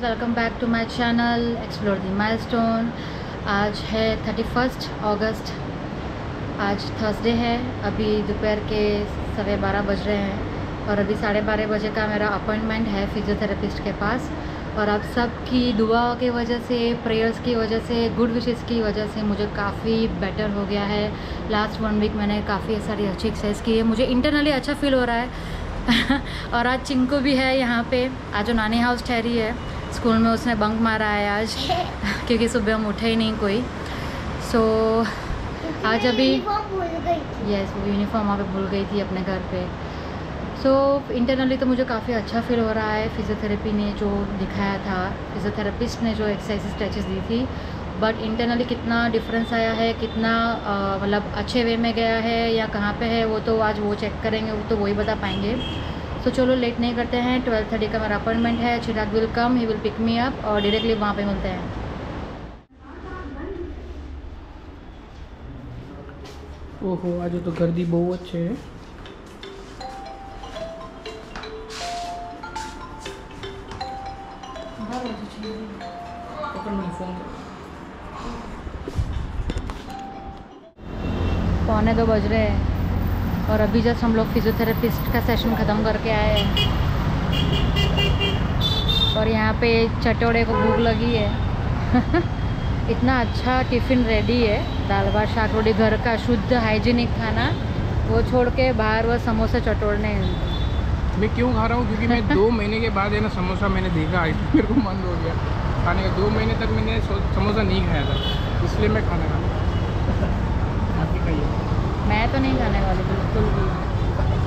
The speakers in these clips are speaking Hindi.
Welcome back to my channel explore the milestone. आज है 31 अगस्त। आज थर्सडे है। अभी दोपहर के 12:15 बज रहे हैं और अभी 12:30 बजे का मेरा अपॉइंटमेंट है फिजियोथेरेपिस्ट के पास। और आप सबकी दुआ की वजह से, प्रेयर्स की वजह से, गुड विशेस की वजह से मुझे काफ़ी बेटर हो गया है। लास्ट 1 वीक मैंने काफ़ी सारी अच्छी एक्सरसाइज की है, मुझे इंटरनली अच्छा फील हो रहा है। और आज चिंकू भी है यहाँ पे। आज जो नानी हाउस ठहरी है स्कूल में, उसने बंक मारा है आज क्योंकि सुबह हम उठे ही नहीं कोई। सो आज अभी यस वो यूनिफॉर्म वहाँ पे भूल गई थी अपने घर पे। सो इंटरनली तो मुझे काफ़ी अच्छा फील हो रहा है। फिजियोथेरेपी ने जो दिखाया था, फिजियोथेरेपिस्ट ने जो एक्सरसाइज स्ट्रेचेस दी थी, बट इंटरनली कितना डिफरेंस आया है, कितना मतलब अच्छे वे में गया है या कहाँ पे है, वो तो आज वो चेक करेंगे, वो तो वही बता पाएंगे। तो चलो लेट नहीं करते हैं। 12:30 का मेरा अपॉइंटमेंट है। Chirag will come, he will pick me up और डायरेक्टली वहाँ पे मिलते हैं। ओहो, आज तो गर्दी बहुत अच्छे है। पौने 2 बज रहे हैं और अभी जस्ट हम लोग फिजियोथेरेपिस्ट का सेशन ख़त्म करके आए हैं। और यहाँ पे चटोड़े को भूख लगी है। इतना अच्छा टिफ़िन रेडी है, दाल भात शाक रोटी, घर का शुद्ध हाइजीनिक खाना, वो छोड़ के बाहर वो समोसे चटोड़ने हैं। मैं क्यों खा रहा हूँ? क्योंकि मैं 2 महीने के बाद है ना समोसा मैंने देखा है, मेरे को मन हो गया खाने का। 2 महीने तक मैंने समोसा नहीं खाया था, इसलिए मैं खाना खा रहा। मैं तो नहीं खाने वाली बिल्कुल भी।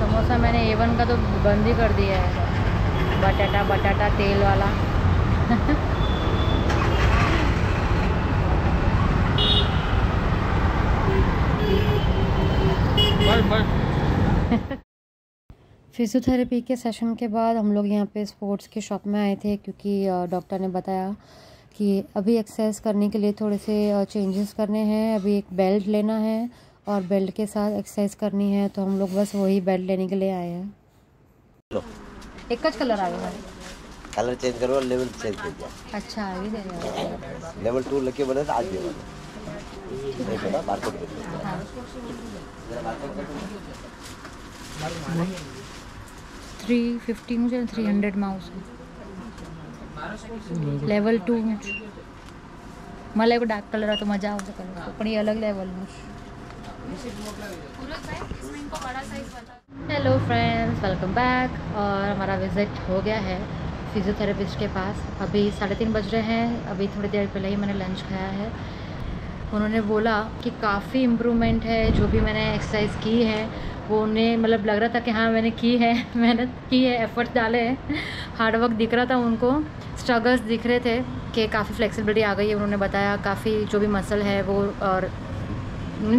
समोसा मैंने A1 का तो बंद ही कर दिया है, बटाटा तेल वाला। फिजियोथेरेपी के सेशन के बाद हम लोग यहाँ पे स्पोर्ट्स की शॉप में आए थे क्योंकि डॉक्टर ने बताया कि अभी एक्सरसाइज करने के लिए थोड़े से चेंजेस करने हैं। अभी एक बेल्ट लेना है और बेल्ट के साथ एक्सरसाइज करनी है, तो हम लोग बस वही बेल्ट लेने के लिए आए हैं। एक ज कलर आ गया, कलर चेंज करो, लेवल चेंज कर दिया। अच्छा अभी दे रहे लेवल 2 लेके बने आज भी बने। नहीं पता बारकोड कर दो। हाँ। 350 मुझे 300 माउस लेवल 2 मला एक डार्क कलर तो मजा आवશે कलर पण ये अलग लेवल में। Hello friends, welcome back. और हमारा विज़िट हो गया है फिजियोथेरेपिस्ट के पास। अभी 3:30 बज रहे हैं। अभी थोड़ी देर पहले ही मैंने लंच खाया है। उन्होंने बोला कि काफ़ी इम्प्रूवमेंट है, जो भी मैंने एक्सरसाइज की है वो उन्हें मतलब लग रहा था कि हाँ मैंने की है, मेहनत की है, एफर्ट्स डाले हैं, हार्डवर्क दिख रहा था उनको, स्ट्रगल्स दिख रहे थे कि काफ़ी फ्लेक्सिबिलिटी आ गई है। उन्होंने बताया काफ़ी जो भी मसल है वो, और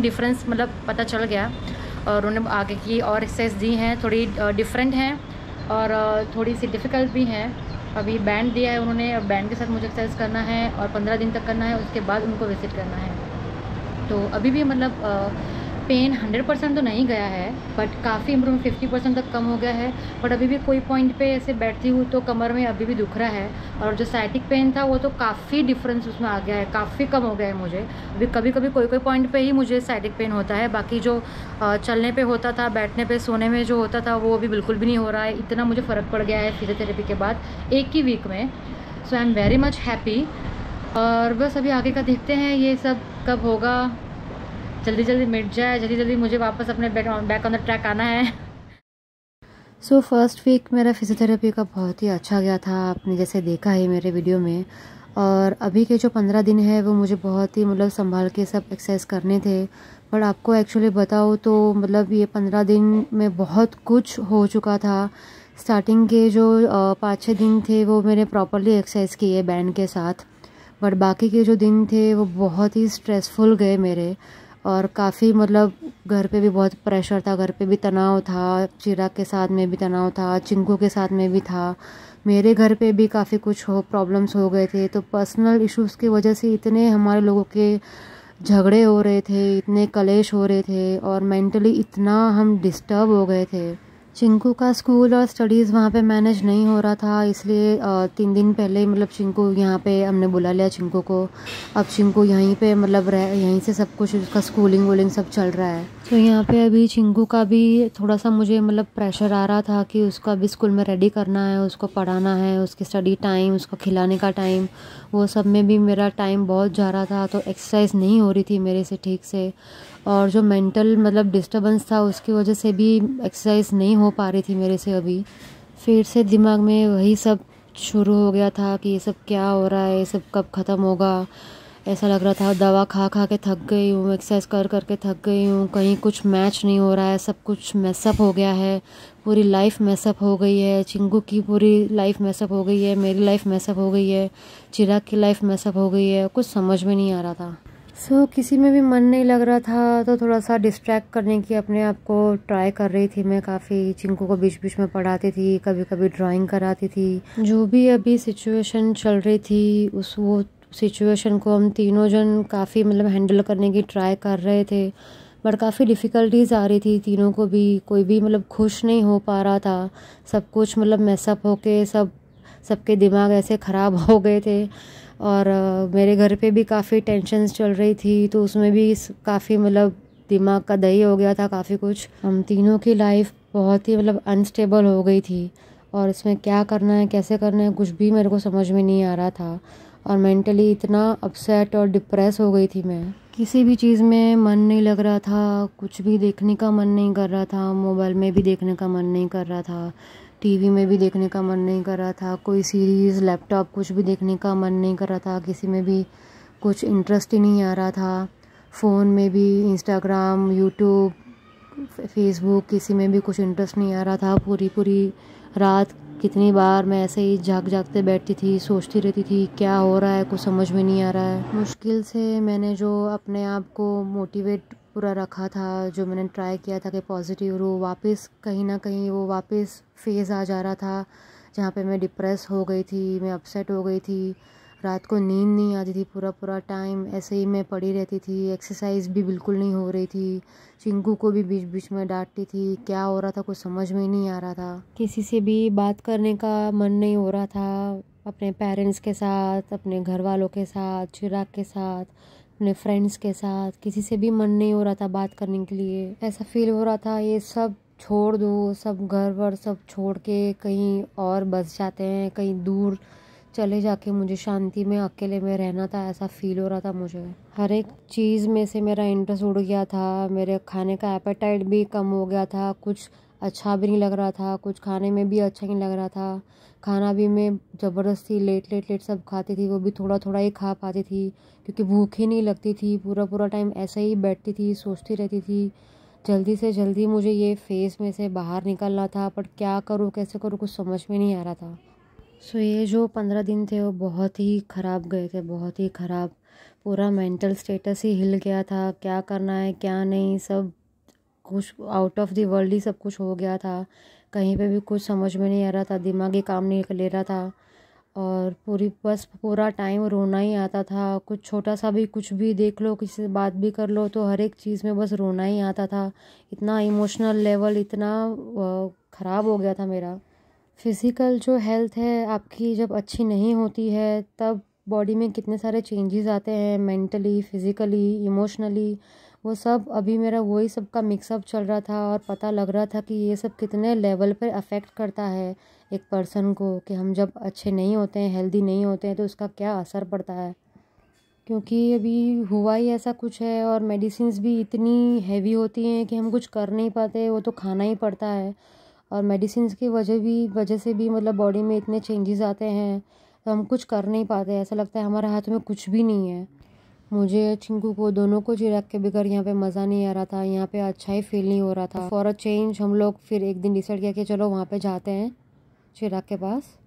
डिफरेंस मतलब पता चल गया। और उन्होंने आगे की और एक्सरसाइज दी हैं, थोड़ी डिफरेंट हैं और थोड़ी सी डिफ़िकल्ट भी हैं। अभी बैंड दिया है उन्होंने, और बैंड के साथ मुझे एक्सरसाइज करना है और 15 दिन तक करना है, उसके बाद उनको विजिट करना है। तो अभी भी मतलब पेन 100% तो नहीं गया है, बट काफ़ी इम्प्रूवमेंट 50% तक कम हो गया है। बट अभी भी कोई पॉइंट पे ऐसे बैठती हूँ तो कमर में अभी भी दुख रहा है, और जो साइटिक पेन था वो तो काफ़ी डिफरेंस उसमें आ गया है, काफ़ी कम हो गया है मुझे। अभी कभी कभी कोई पॉइंट पे ही मुझे साइटिक पेन होता है, बाकी जो चलने पे होता था, बैठने पे, सोने में जो होता था वो अभी बिल्कुल भी नहीं हो रहा है। इतना मुझे फ़र्क पड़ गया है फिजियोथेरेपी के बाद 1 ही वीक में। So I am very much happy. और बस अभी आगे का देखते हैं ये सब कब होगा, जल्दी जल्दी मिट जाए, जल्दी जल्दी मुझे वापस अपने बैक ऑन द ट्रैक आना है। सो फर्स्ट वीक मेरा फिजियोथेरेपी का बहुत ही अच्छा गया था, आपने जैसे देखा है मेरे वीडियो में। और अभी के जो 15 दिन है वो मुझे बहुत ही मतलब संभाल के सब एक्सरसाइज करने थे। पर आपको एक्चुअली बताओ तो मतलब ये 15 दिन में बहुत कुछ हो चुका था। स्टार्टिंग के जो 5-6 दिन थे वो मैंने प्रॉपरली एक्सरसाइज किए बैंड के साथ, बट बाकी के जो दिन थे वो बहुत ही स्ट्रेसफुल गए मेरे। और काफ़ी मतलब घर पे भी बहुत प्रेशर था, घर पे भी तनाव था, चिराग के साथ में भी तनाव था, चिंकू के साथ में भी था, मेरे घर पे भी काफ़ी कुछ प्रॉब्लम्स हो गए थे। तो पर्सनल इश्यूज़ की वजह से इतने हमारे लोगों के झगड़े हो रहे थे, इतने कलेश हो रहे थे, और मेंटली इतना हम डिस्टर्ब हो गए थे। चिंकू का स्कूल और स्टडीज़ वहाँ पे मैनेज नहीं हो रहा था, इसलिए 3 दिन पहले मतलब चिंकू यहाँ पे हमने बुला लिया चिंकू को। अब चिंकू यहीं पे मतलब यहीं से सब कुछ उसका स्कूलिंग वूलिंग सब चल रहा है। तो यहाँ पे अभी चिंकू का भी थोड़ा सा मुझे मतलब प्रेशर आ रहा था कि उसको अभी स्कूल में रेडी करना है, उसको पढ़ाना है, उसकी स्टडी टाइम, उसको खिलाने का टाइम, वो सब में भी मेरा टाइम बहुत जा रहा था। तो एक्सरसाइज नहीं हो रही थी मेरे से ठीक से, और जो मेंटल मतलब डिस्टर्बेंस था उसकी वजह से भी एक्सरसाइज नहीं हो पा रही थी मेरे से। अभी फिर से दिमाग में वही सब शुरू हो गया था कि ये सब क्या हो रहा है, ये सब कब ख़त्म होगा। ऐसा लग रहा था दवा खा खा के थक गई हूँ, एक्सरसाइज कर कर के थक गई हूँ, कहीं कुछ मैच नहीं हो रहा है, सब कुछ मैसअप हो गया है, पूरी लाइफ मैसअप हो गई है, चिंकू की पूरी लाइफ मैसअप हो गई है, मेरी लाइफ मैसअप हो गई है, चिराग की लाइफ मैसअप हो गई है। कुछ समझ में नहीं आ रहा था। किसी में भी मन नहीं लग रहा था, तो थोड़ा सा डिस्ट्रैक्ट करने की अपने आप को ट्राई कर रही थी मैं काफ़ी। चिंकू को बीच बीच में पढ़ाती थी, कभी कभी ड्राइंग कराती थी। जो भी अभी सिचुएशन चल रही थी वो सिचुएशन को हम तीनों जन काफ़ी मतलब हैंडल करने की ट्राई कर रहे थे, बट काफ़ी डिफ़िकल्टीज आ रही थी तीनों को भी। कोई भी मतलब खुश नहीं हो पा रहा था, सब कुछ मतलब मैसअप होके सबके दिमाग ऐसे ख़राब हो गए थे। और मेरे घर पे भी काफ़ी टेंशन्स चल रही थी, तो उसमें भी काफ़ी मतलब दिमाग का दही हो गया था काफ़ी कुछ। हम तीनों की लाइफ बहुत ही मतलब अनस्टेबल हो गई थी, और इसमें क्या करना है कैसे करना है कुछ भी मेरे को समझ में नहीं आ रहा था, और मेंटली इतना अपसेट और डिप्रेस हो गई थी मैं। किसी भी चीज़ में मन नहीं लग रहा था, कुछ भी देखने का मन नहीं कर रहा था, मोबाइल में भी देखने का मन नहीं कर रहा था, टीवी में भी देखने का मन नहीं कर रहा था, कोई सीरीज़ लैपटॉप कुछ भी देखने का मन नहीं कर रहा था, किसी में भी कुछ इंटरेस्ट ही नहीं आ रहा था। फ़ोन में भी इंस्टाग्राम, यूट्यूब, फेसबुक, किसी में भी कुछ इंटरेस्ट नहीं आ रहा था। पूरी रात कितनी बार मैं ऐसे ही जागते बैठती थी, सोचती रहती थी क्या हो रहा है, कुछ समझ में नहीं आ रहा है। मुश्किल से मैंने जो अपने आप को मोटिवेट पूरा रखा था, जो मैंने ट्राई किया था कि पॉजिटिव रहूँ, वापस कहीं ना कहीं वो वापस फेज़ आ जा रहा था जहाँ पे मैं डिप्रेस हो गई थी, मैं अपसेट हो गई थी। रात को नींद नहीं आती थी, पूरा टाइम ऐसे ही मैं पड़ी रहती थी, एक्सरसाइज भी बिल्कुल नहीं हो रही थी। चिंकू को भी बीच बीच में डांटती थी, क्या हो रहा था कुछ समझ में नहीं आ रहा था। किसी से भी बात करने का मन नहीं हो रहा था, अपने पेरेंट्स के साथ, अपने घर वालों के साथ, चिराग के साथ, अपने फ्रेंड्स के साथ, किसी से भी मन नहीं हो रहा था बात करने के लिए। ऐसा फील हो रहा था ये सब छोड़ दो, सब घर वर सब छोड़ के कहीं और बस जाते हैं, कहीं दूर चले जाके मुझे शांति में अकेले में रहना था, ऐसा फील हो रहा था मुझे। हर एक चीज़ में से मेरा इंटरेस्ट उड़ गया था, मेरे खाने का एपेटाइट भी कम हो गया था, कुछ अच्छा भी नहीं लग रहा था, कुछ खाने में भी अच्छा नहीं लग रहा था। खाना भी मैं ज़बरदस्ती लेट सब खाती थी, वो भी थोड़ा ही खा पाती थी क्योंकि भूख ही नहीं लगती थी। पूरा टाइम ऐसे ही बैठती थी, सोचती रहती थी जल्दी से जल्दी मुझे ये फेज़ में से बाहर निकलना था, पर क्या करूँ कैसे करूँ कुछ समझ में नहीं आ रहा था। ये जो 15 दिन थे वो बहुत ही ख़राब गए थे, बहुत ही ख़राब। पूरा मेंटल स्टेटस ही हिल गया था, क्या करना है क्या नहीं, सब कुछ आउट ऑफ द वर्ल्ड ही सब कुछ हो गया था। कहीं पे भी कुछ समझ में नहीं आ रहा था, दिमाग ही काम नहीं ले रहा था, और पूरा टाइम रोना ही आता था। कुछ छोटा सा भी कुछ भी देख लो, किसी से बात भी कर लो, तो हर एक चीज़ में बस रोना ही आता था। इतना इमोशनल लेवल इतना ख़राब हो गया था मेरा। फिज़िकल जो हेल्थ है आपकी जब अच्छी नहीं होती है, तब बॉडी में कितने सारे चेंजेस आते हैं, मेंटली, फिज़िकली, इमोशनली। वो सब अभी मेरा वही सब का मिक्सअप चल रहा था, और पता लग रहा था कि ये सब कितने लेवल पर अफेक्ट करता है एक पर्सन को, कि हम जब अच्छे नहीं होते हैं, हेल्दी नहीं होते हैं, तो उसका क्या असर पड़ता है। क्योंकि अभी हुआ ही ऐसा कुछ है, और मेडिसिन्स भी इतनी हैवी होती हैं कि हम कुछ कर नहीं पाते, वो तो खाना ही पड़ता है। और मेडिसिन्स की वजह से भी मतलब बॉडी में इतने चेंजेस आते हैं, तो हम कुछ कर नहीं पाते, ऐसा लगता है हमारे हाथ में कुछ भी नहीं है। मुझे चिंकू को दोनों को चिराग के बगैर यहाँ पे मज़ा नहीं आ रहा था, यहाँ पे अच्छा ही फील नहीं हो रहा था। फॉर अ चेंज हम लोग फिर एक दिन डिसाइड किया कि चलो वहाँ पे जाते हैं चिराग के पास।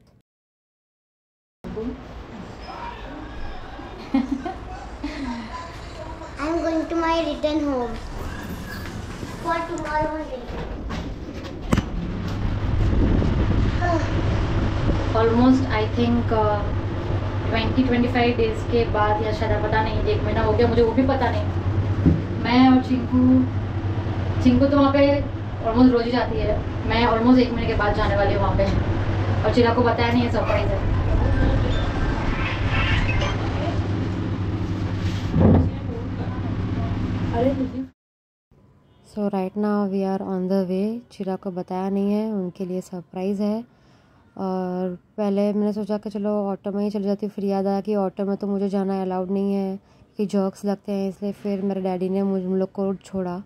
I'm going to my return home for tomorrow day. Almost I think 20-25 days के बाद, या शायद पता नहीं 1 महीना हो गया, मुझे वो भी पता नहीं। मैं और चिंकू तो वहाँ पे ऑलमोस्ट रोज ही जाती है। मैं ऑलमोस्ट 1 महीने के बाद जाने वाली हूँ वहाँ पे, और चिराग को बताया नहीं है, सरप्राइज है। So right now we are on the way. Chirag को बताया नहीं है, उनके लिए सरप्राइज़ है। और पहले मैंने सोचा कि चलो ऑटो में ही चली जाती हूँ, फिर याद आया कि ऑटो में तो मुझे जाना अलाउड नहीं है कि जर्क्स लगते हैं, इसलिए फिर मेरे डैडी ने हम लोग को छोड़ा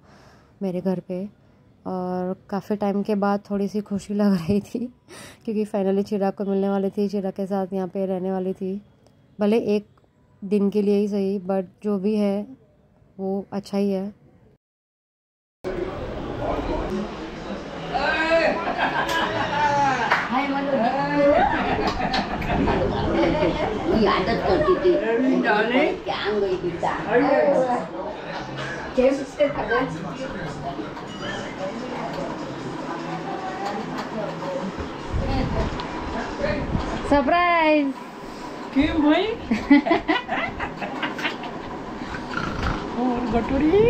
मेरे घर पे। और काफ़ी टाइम के बाद थोड़ी सी खुशी लग रही थी क्योंकि फाइनली चिराग को मिलने वाली थी, चिराग के साथ यहाँ पे रहने वाली थी, भले 1 दिन के लिए ही सही, बट जो भी है वो अच्छा ही है। ये आदत करती थी क्या गई बेटा सरप्राइज क्यों भाई? और गटोरी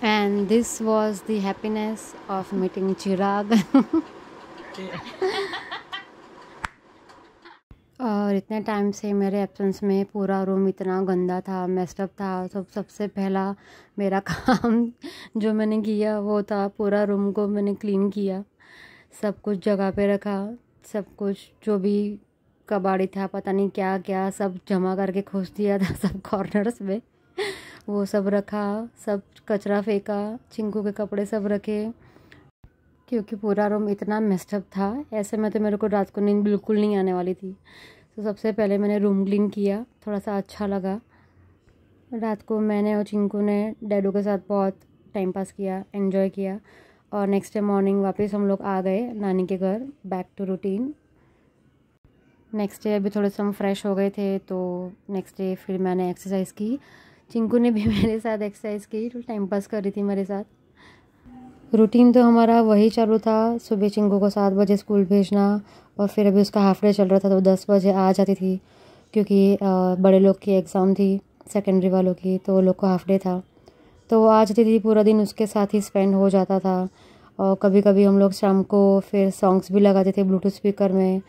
And this was the happiness of meeting Chirag. और इतने टाइम से मेरे एब्सेंस में पूरा रूम इतना गंदा था, मेस्ड अप था। तो सबसे पहला मेरा काम जो मैंने किया वो था पूरा रूम को मैंने क्लीन किया, सब कुछ जगह पे रखा, सब कुछ जो भी कबाड़ी था पता नहीं क्या क्या सब जमा करके खोस दिया था, सब कॉर्नर्स में वो सब रखा, सब कचरा फेंका, चिंकू के कपड़े सब रखे, क्योंकि पूरा रूम इतना मेस्ड अप था। ऐसे में तो मेरे को रात को नींद बिल्कुल नहीं आने वाली थी। तो सबसे पहले मैंने रूम क्लीन किया, थोड़ा सा अच्छा लगा। रात को मैंने और चिंकू ने डैडू के साथ बहुत टाइम पास किया, एंजॉय किया। और नेक्स्ट डे मॉर्निंग वापस हम लोग आ गए नानी के घर, back to routine. Next day अभी थोड़े से हम फ्रेश हो गए थे, तो नेक्स्ट डे फिर मैंने एक्सरसाइज़ की। चिंकू ने भी मेरे साथ एक्सरसाइज की, तो टाइम पास कर रही थी मेरे साथ। रूटीन तो हमारा वही चालू था, सुबह चिंकू को 7 बजे स्कूल भेजना, और फिर अभी उसका हाफ डे चल रहा था तो 10 बजे आ जाती थी, क्योंकि बड़े लोग की एग्ज़ाम थी, सेकेंडरी वालों की, तो वो लोग को हाफ डे था, तो वो आ जाती थी। पूरा दिन उसके साथ ही स्पेंड हो जाता था। और कभी कभी हम लोग शाम को फिर सॉन्ग्स भी लगाते थे ब्लूटूथ स्पीकर में।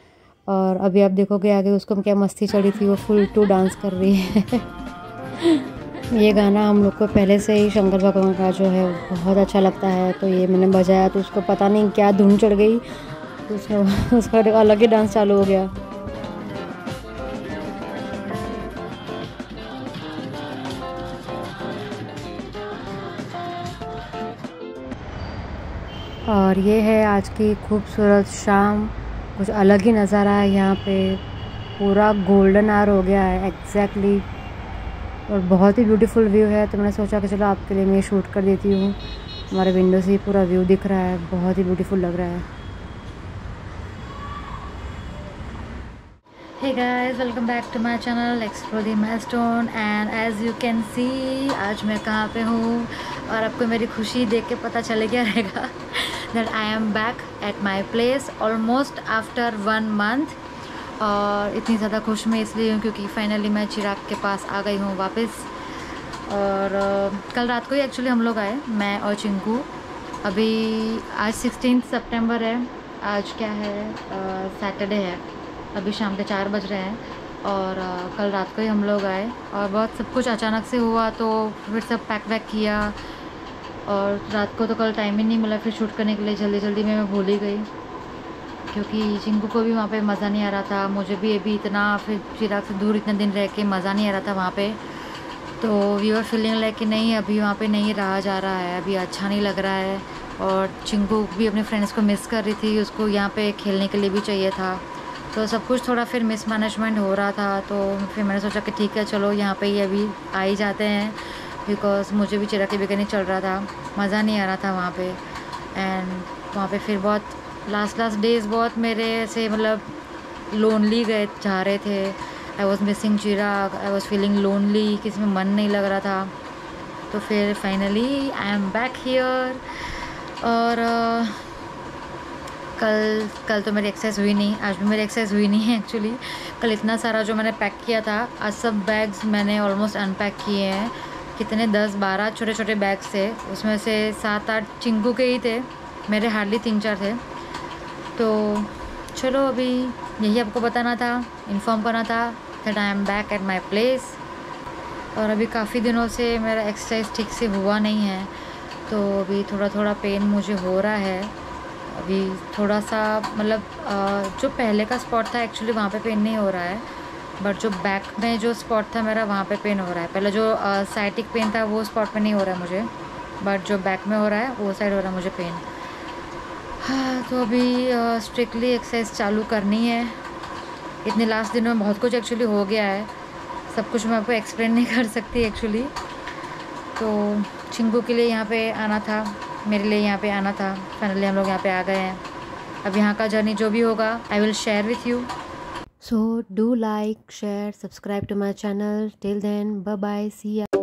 और अभी आप देखोगे आगे उसको क्या मस्ती चढ़ी थी, वो फुल टू डांस कर रही है। ये गाना हम लोग को पहले से ही शंकर भगवान का जो है बहुत अच्छा लगता है, तो ये मैंने बजाया तो उसको पता नहीं क्या धुन चढ़ गई, तो उसका अलग ही डांस चालू हो गया। और ये है आज की खूबसूरत शाम, कुछ अलग ही नज़ारा है यहाँ पे, पूरा गोल्डन आवर हो गया है एग्जैक्टली, और बहुत ही ब्यूटीफुल व्यू है। तो मैंने सोचा कि चलो आपके लिए मैं शूट कर देती हूँ। हमारे विंडो से ही पूरा व्यू दिख रहा है, बहुत ही ब्यूटीफुल लग रहा है। Hey guys, welcome back to my channel explore the milestone. And as you can see आज मैं कहाँ पे हूँ, और आपको मेरी खुशी देख के पता चले गया रहेगा that I am back at my place almost after 1 month. और इतनी ज़्यादा खुश मैं इसलिए हूँ क्योंकि फाइनली मैं चिराग के पास आ गई हूँ वापस। और कल रात को ही एक्चुअली हम लोग आए, मैं और चिंकू। अभी आज 16 सितंबर है, आज क्या है, सैटरडे है, अभी शाम के 4 बज रहे हैं। और कल रात को ही हम लोग आए, और बहुत सब कुछ अचानक से हुआ, तो फिर सब पैक वैक किया, और रात को तो कल टाइम ही नहीं मिला फिर शूट करने के लिए। जल्दी जल्दी में मैं भूल ही गई, क्योंकि चिंकू को भी वहाँ पे मज़ा नहीं आ रहा था, मुझे भी अभी इतना फिर चिराग से दूर इतने दिन रह के मज़ा नहीं आ रहा था वहाँ पे। तो वी आर फीलिंग लाइक कि नहीं, अभी वहाँ पे नहीं रहा जा रहा है, अभी अच्छा नहीं लग रहा है। और चिंकू भी अपने फ्रेंड्स को मिस कर रही थी, उसको यहाँ पे खेलने के लिए भी चाहिए था, तो सब कुछ थोड़ा फिर मिसमैनेजमेंट हो रहा था। तो फिर मैंने सोचा कि ठीक है चलो यहाँ पे ही अभी आ ही जाते हैं। बिकॉज मुझे भी चिरा के बगैर नहीं चल रहा था, मज़ा नहीं आ रहा था वहाँ पे। एंड वहाँ पे फिर बहुत लास्ट डेज़ बहुत मेरे ऐसे मतलब लोनली गए जा रहे थे। I was missing Chirag, I was feeling lonely, किसी में मन नहीं लग रहा था। तो फिर finally I am back here. और कल तो मेरी एक्सरसाइज हुई नहीं, आज भी मेरी एक्सरसाइज हुई नहीं है एक्चुअली। कल इतना सारा जो मैंने पैक किया था, आज सब बैग्स मैंने ऑलमोस्ट अनपैक किए हैं। कितने 10-12 छोटे छोटे बैग्स थे, उसमें से 7-8 चिंकू के ही थे, मेरे हार्डली 3-4 थे। तो चलो अभी यही आपको बताना था, इन्फॉर्म करना था that I am back at my place. और अभी काफ़ी दिनों से मेरा एक्सरसाइज ठीक से हुआ नहीं है, तो अभी थोड़ा पेन मुझे हो रहा है। अभी थोड़ा सा मतलब जो पहले का स्पॉट था एक्चुअली वहाँ पे पेन नहीं हो रहा है, बट जो बैक में जो स्पॉट था मेरा वहाँ पे पेन हो रहा है। पहले जो साइटिक पेन था वो स्पॉट पे नहीं हो रहा है मुझे, बट जो बैक में हो रहा है वो साइड हो रहा है मुझे पेन। हाँ, तो अभी स्ट्रिक्टली एक्सरसाइज चालू करनी है। इतने लास्ट दिनों में बहुत कुछ एक्चुअली हो गया है, सब कुछ मैं आपको एक्सप्लेन नहीं कर सकती एक्चुअली। तो चिंकू के लिए यहाँ पे आना था, मेरे लिए यहाँ पे आना था, फाइनली हम लोग यहाँ पे आ गए हैं। अब यहाँ का जर्नी जो भी होगा I will share with you. So do like, share, subscribe to my channel. Till then bye bye, see या।